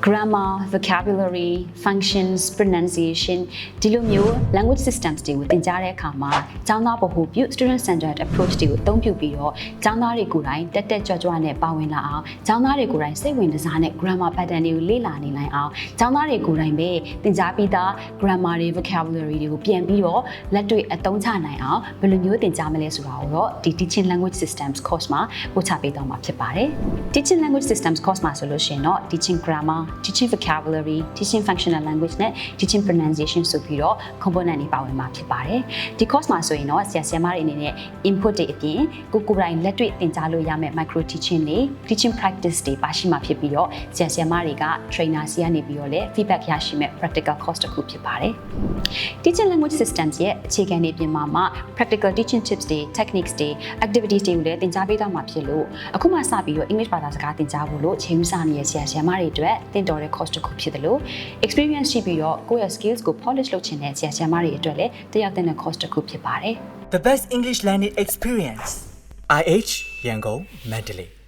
grammar, vocabulary, functions, pronunciation ဒီလိုမျိုး language systems တွေကိုသင်ကြားတဲ့အခါမှာကျောင်းသားဗဟုပြု student centered approach တွေကိုအသုံးပြုပြီးတော့ကျောင်းသားတွေကိုယ်တိုင်တက်တက်ကြွကြွနဲ့ပါဝင်လာအောင်ကျောင်းသားတွေကိုယ်တိုင်စိတ်ဝင်စားနဲ့ grammar pattern တွေကိုလေ့လာနေနိုင်အောင်ကျောင်းသားတွေကိုယ်တိုင်ပဲသင်ကြားပြီးသား grammar တွေ vocabulary တွေကိုပြန်ပြီးတော့လက်တွေ့အသုံးချနိုင်အောင်ဘယ်လိုမျိုးသင်ကြားမလဲဆိုတာကိုတော့ဒီ teaching language systems course မှာပို့ချပေးသွားမှာဖြစ်ပါတယ် teaching language systems course မှာဆိုလို့ရှိရင်တော့ teaching grammar teaching vocabulary teaching functional language နဲ့ teaching pronunciation ဆိုပြီးတော့ component တွေပါဝင်မှာဖြစ်ပါတယ်ဒီ course မှာဆိုရင်တော့ဆရာဆရာမတွေအနေနဲ့ input တွေအပြင်ကိုယ်တိုင်လက်တွေ့သင်ကြားလို့ရမယ့် micro teaching တွေ teaching practice တွေပါရှိမှာဖြစ်ပြီးတော့ဆရာဆရာမတွေက trainer စီကနေပြီးတော့လည်း feedback ရရှိမဲ့ practical course တစ်ခုဖြစ်ပါတယ် teaching language systems ရဲ့အခြေခံတွေပြင်မှာ practical teaching tips တွေ techniques တွေ activities တွေကိုလည်းသင်ကြားပေးသွားမှာဖြစ်လို့အခုမှစပြီးတော့ English ဘာသာစကားသင်ကြားဖို့လို့ချိန်ဆနေတဲ့ဆရာဆရာမတွေအတွက်သင်တော်တဲ့ course တစ်ခုဖြစ်တယ်လို့ experience ရှိပြီးတော့ကိုယ့်ရဲ့ skills ကို polish လုပ်ချင်တဲ့ဆရာဆရာမတွေအတွက်လည်းတက်ရောက်တဲ့ course တစ်ခုဖြစ်ပါတယ် The best English learning experience IH Yangon Mandalay